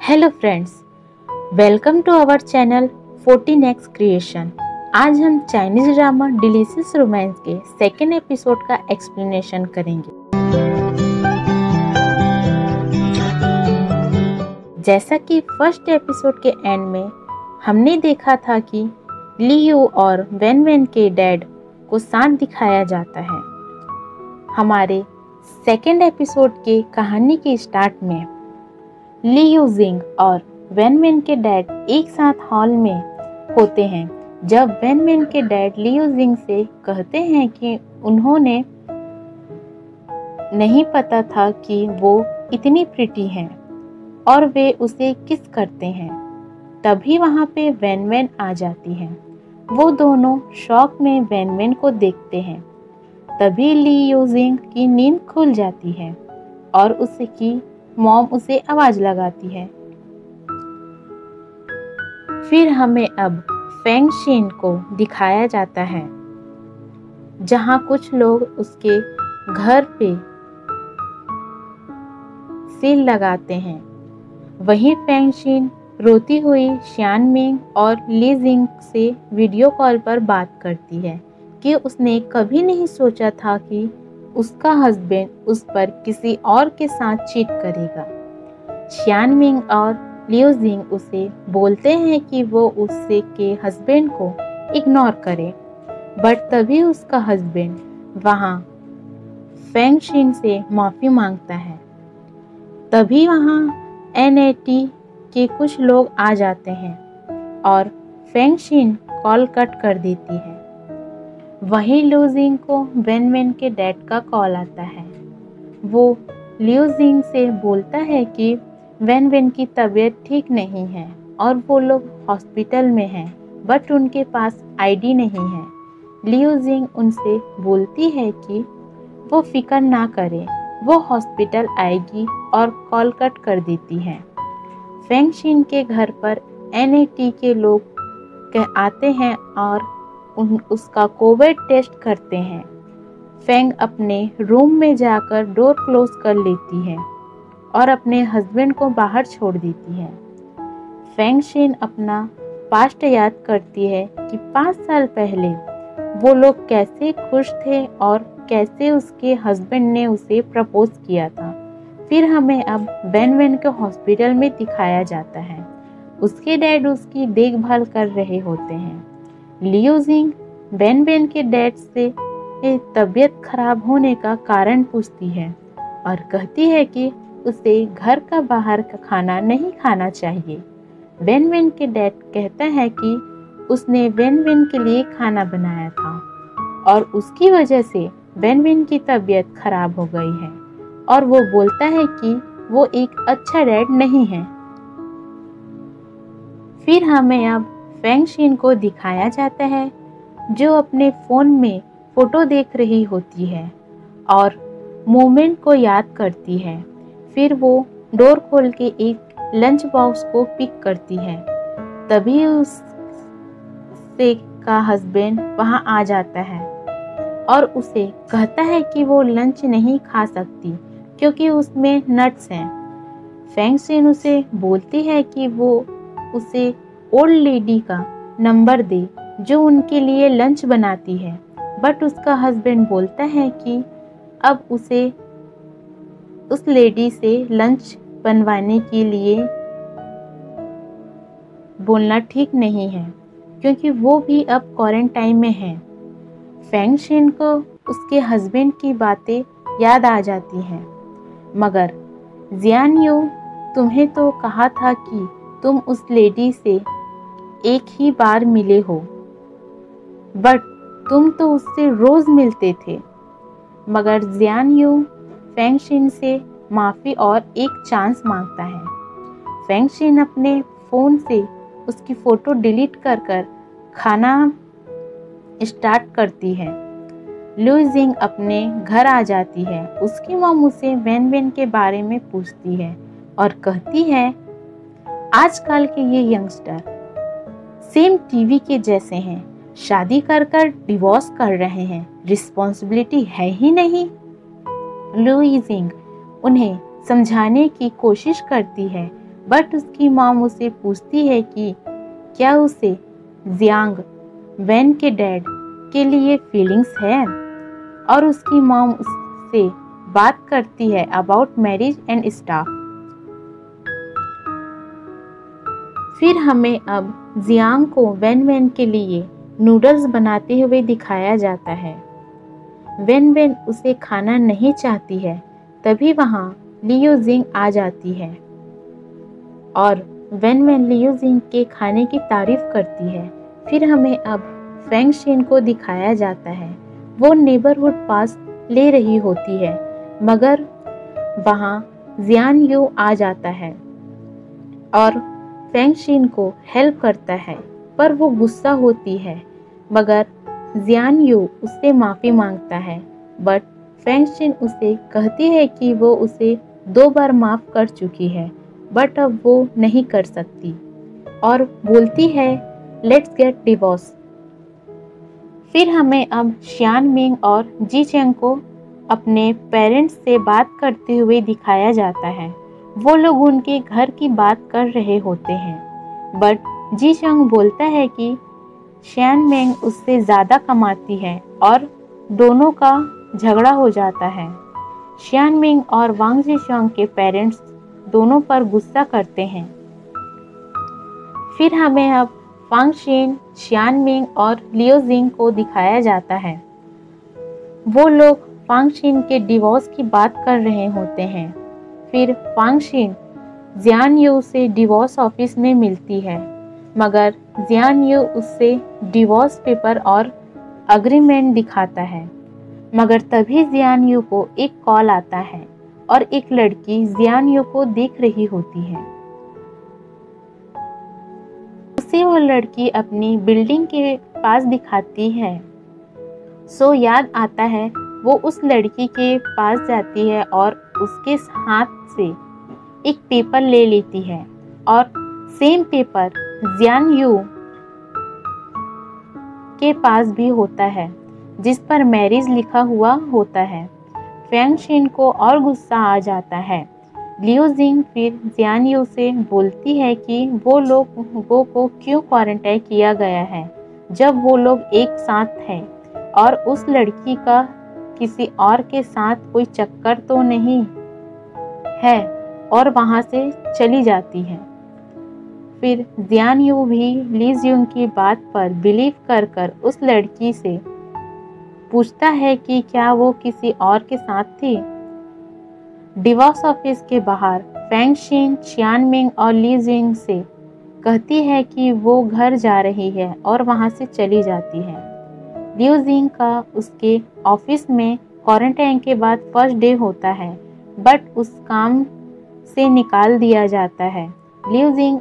Hello friends, welcome to our channel 14x creation. आज हम Chinese drama delicious romance के second episode का explanation करेंगे। जैसा कि फर्स्ट एपिसोड के एंड में हमने देखा था कि लियू और वेन वेन के डैड को साथ दिखाया जाता है। हमारे सेकेंड एपिसोड के कहानी के स्टार्ट में लियू जिंग और वेन वेन के डैड एक साथ हॉल में होते हैं। जब वेन वेन के डैड लियू जिंग से कहते हैं कि उन्होंने नहीं पता था कि वो इतनी प्रिटी हैं और वे उसे किस करते हैं, तभी वहाँ पे वेन वेन आ जाती है। वो दोनों शॉक में वेन वेन को देखते हैं। तभी लियू जिंग की नींद खुल जाती है और उसकी मॉम उसे आवाज लगाती है। फिर हमें अब फेंग शिन को दिखाया जाता है, जहां कुछ लोग उसके घर पे सील लगाते हैं। वहीं फेंग शिन रोती हुई शियान मिंग और ली जिंग से वीडियो कॉल पर बात करती है कि उसने कभी नहीं सोचा था कि उसका हस्बैंड उस पर किसी और के साथ चीट करेगा। शियान मिंग और लियू जिंग उसे बोलते हैं कि वो उससे के हस्बैंड को इग्नोर करे, बट तभी उसका हस्बैंड वहाँ फेंग शिन से माफ़ी मांगता है। तभी वहाँ NAT के कुछ लोग आ जाते हैं और फेंग शिन कॉल कट कर देती है। वहीं लियू जिंग को वेन वेन के डैड का कॉल आता है। वो लियू जिंग से बोलता है कि वेन वेन की तबीयत ठीक नहीं है और वो लोग हॉस्पिटल में हैं, बट उनके पास ID नहीं है। लियू जिंग उनसे बोलती है कि वो फिक्र ना करें, वो हॉस्पिटल आएगी और कॉल कट कर देती है। फेंग शिन के घर पर NAT के लोग आते हैं और उसका कोविड टेस्ट करते हैं। फेंग अपने रूम में जाकर डोर क्लोज कर लेती है और अपने हस्बैंड को बाहर छोड़ देती है। फेंग शिन अपना पास्ट याद करती है कि 5 साल पहले वो लोग कैसे खुश थे और कैसे उसके हस्बैंड ने उसे प्रपोज किया था। फिर हमें अब वेन वेन के हॉस्पिटल में दिखाया जाता है। उसके डैड उसकी देखभाल कर रहे होते हैं। लियू जिंग वेन वेन के डैड से तबीयत खराब होने का कारण पूछती है और कहती है कि उसे घर का बाहर का खाना नहीं खाना चाहिए। वेन वेन के डैड कहता है कि उसने वेन वेन के लिए खाना बनाया था और उसकी वजह से वेन वेन की तबीयत खराब हो गई है और वो बोलता है कि वो एक अच्छा डैड नहीं है। फिर हमें अब फेंग शिन को दिखाया जाता है, जो अपने फ़ोन में फ़ोटो देख रही होती है और मोमेंट को याद करती है। फिर वो डोर खोल के एक लंच बॉक्स को पिक करती है। तभी उससे का हस्बैंड वहाँ आ जाता है और उसे कहता है कि वो लंच नहीं खा सकती क्योंकि उसमें नट्स हैं। फेंग शिन उसे बोलती है कि वो उसे ओल्ड लेडी का नंबर दे जो उनके लिए लंच बनाती है, बट उसका हस्बैंड बोलता है कि अब उसे उस लेडी से लंच बनवाने के लिए बोलना ठीक नहीं है क्योंकि वो भी अब क्वारंटाइन में है। फेंग शिन को उसके हस्बैंड की बातें याद आ जाती हैं। मगर जियान यू, तुम्हें तो कहा था कि तुम उस लेडी से एक ही बार मिले हो, बट तुम तो उससे रोज मिलते थे। मगर जियान यू फेंग शिन से माफ़ी और एक चांस मांगता है। फेंग शिन अपने फ़ोन से उसकी फ़ोटो डिलीट कर कर खाना स्टार्ट करती है। लियू जिंग अपने घर आ जाती है। उसकी मॉम उसे वेन वेन के बारे में पूछती है और कहती है, आजकल के ये यंगस्टर सेम टीवी के जैसे हैं, शादी कर कर डिवोर्स कर रहे हैं, रिस्पॉन्सिबिलिटी है ही नहीं। लियू जिंग उन्हें समझाने की कोशिश करती है, बट उसकी मॉम उसे पूछती है कि क्या उसे जियांग वैन के डैड के लिए फीलिंग्स है, और उसकी मॉम उससे बात करती है अबाउट मैरिज एंड स्टाफ। फिर हमें अब जियांग को वैन वैन के लिए नूडल्स बनाते हुए दिखाया जाता है। वैन वैन उसे खाना नहीं चाहती है, तभी वहाँ लियो जिंग आ जाती है और वैन वैन लियो जिंग के खाने की तारीफ करती है। फिर हमें अब फेंग शिन को दिखाया जाता है। वो नेबरहुड पास ले रही होती है, मगर वहाँ जियान यू आ जाता है और फेंग शिन को हेल्प करता है, पर वो गुस्सा होती है। मगर जियान यू उससे माफ़ी मांगता है, बट फेंग शिन उसे कहती है कि वो उसे 2 बार माफ़ कर चुकी है, बट अब वो नहीं कर सकती और बोलती है लेट्स गेट डिवोर्स। फिर हमें अब शियान मिंग और जी चेंग को अपने पेरेंट्स से बात करते हुए दिखाया जाता है। वो लोग उनके घर की बात कर रहे होते हैं, बट जी चेंग बोलता है कि शियान मिंग उससे ज़्यादा कमाती है और दोनों का झगड़ा हो जाता है। शियान मिंग और वांग जीशोंग के पेरेंट्स दोनों पर गुस्सा करते हैं। फिर हमें अब फांग शिन, शियान मिंग और लियो जिंग को दिखाया जाता है। वो लोग फांग शिन के डिवोर्स की बात कर रहे होते हैं। फिर फांग शिन जियान यू से डिवोर्स ऑफिस में मिलती है, मगर जियान यू उससे डिवोर्स पेपर और अग्रीमेंट दिखाता है। मगर तभी जियान यू को एक कॉल आता है और एक लड़की जियान यू को देख रही होती है। उसे वो लड़की अपनी बिल्डिंग के पास दिखाती है। सो याद आता है, वो उस लड़की के पास जाती है और उसके हाथ से एक पेपर ले लेती है और सेम पेपर जियान यू के पास भी होता है, जिस पर मैरिज लिखा हुआ होता है। फेंग शिन को और गुस्सा आ जाता है। लियो जिंग फिर जियान यू से बोलती है कि वो लोगों को क्यों क्वारंटाइन किया गया है जब वो लोग एक साथ हैं, और उस लड़की का किसी और के साथ कोई चक्कर तो नहीं है, और वहाँ से चली जाती है। फिर जियान यू भी ली जिंग की बात पर बिलीव कर उस लड़की से पूछता है कि क्या वो किसी और के साथ थी। डिवोर्स ऑफिस के बाहर फेंग शिन, शियान मिंग और ली जिंग से कहती है कि वो घर जा रही है और वहाँ से चली जाती है। लियो जिंग का उसके ऑफिस में क्वारंटाइन के बाद फर्स्ट डे होता है, बट उस काम से निकाल दिया जाता है। लियो जिंग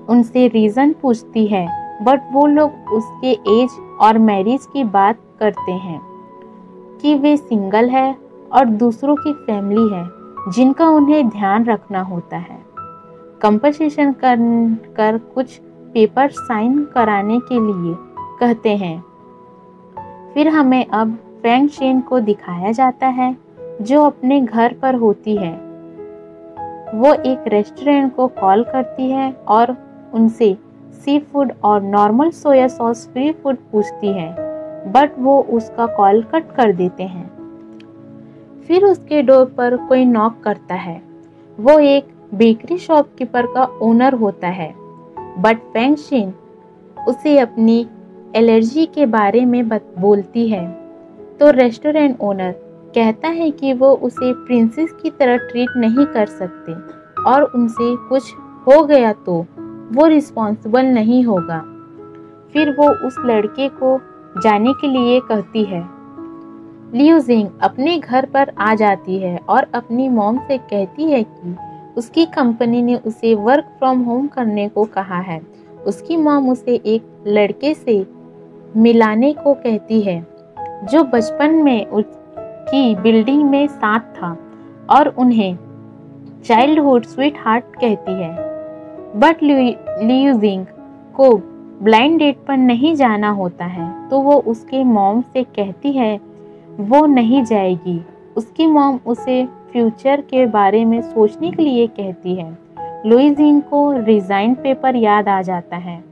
उनसे रीज़न पूछती है, बट वो लोग उसके एज और मैरिज की बात करते हैं कि वे सिंगल है और दूसरों की फैमिली है जिनका उन्हें ध्यान रखना होता है। कंपनसेशन कर कुछ पेपर साइन कराने के लिए कहते हैं। फिर हमें अब फेंग शिन को दिखाया जाता है, जो अपने घर पर होती है। वो एक रेस्टोरेंट को कॉल करती है और उनसे सी फूड और normal soya sauce free food पूछती है, बट वो उसका कॉल कट कर देते हैं। फिर उसके डोर पर कोई नॉक करता है। वो एक बेकरी शॉपकीपर का ओनर होता है, बट फेंग शिन उसे अपनी एलर्जी के बारे में बोलती है, तो रेस्टोरेंट ओनर कहता है कि वो उसे प्रिंसेस की तरह ट्रीट नहीं कर सकते और उनसे कुछ हो गया तो वो रिस्पॉन्सिबल नहीं होगा। फिर वो उस लड़के को जाने के लिए कहती है। लियो जिंग अपने घर पर आ जाती है और अपनी मॉम से कहती है कि उसकी कंपनी ने उसे वर्क फ्रॉम होम करने को कहा है। उसकी मॉम उसे एक लड़के से मिलाने को कहती है जो बचपन में उसकी बिल्डिंग में साथ था और उन्हें चाइल्डहुड स्वीट हार्ट कहती है। बट लियो जिंग को ब्लाइंड डेट पर नहीं जाना होता है, तो वो उसके मॉम से कहती है वो नहीं जाएगी। उसकी मॉम उसे फ्यूचर के बारे में सोचने के लिए कहती है, लुईजिंग को रिजाइन पेपर याद आ जाता है।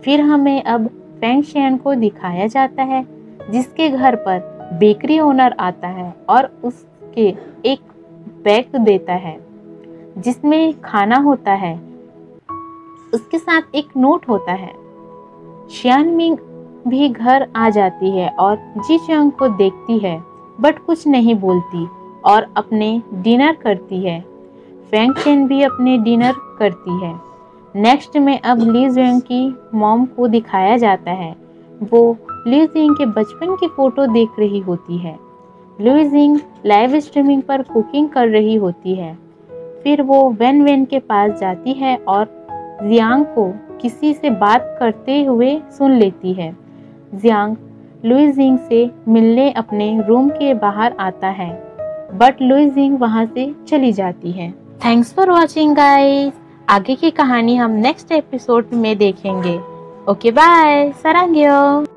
फिर हमें अब फेंग शियान को दिखाया जाता है, जिसके घर पर बेकरी ओनर आता है और उसके एक बैग देता है जिसमें खाना होता है। उसके साथ एक नोट होता है। शियान मिंग भी घर आ जाती है और जी चंग को देखती है, बट कुछ नहीं बोलती और अपने डिनर करती है। फेंग चेन भी अपने डिनर करती है। नेक्स्ट में अब ली जिंग की मॉम को दिखाया जाता है। वो ली जिंग के बचपन की फोटो देख रही होती है। ली जिंग लाइव स्ट्रीमिंग पर कुकिंग कर रही होती है। फिर वो वेन वेन के पास जाती है और जियांग को किसी से बात करते हुए सुन लेती है। जियांग लुई जिंग से मिलने अपने रूम के बाहर आता है, बट लुई जिंग वहां से चली जाती है। Thanks for watching guys. आगे की कहानी हम नेक्स्ट एपिसोड में देखेंगे। Okay bye, सरांग्यो।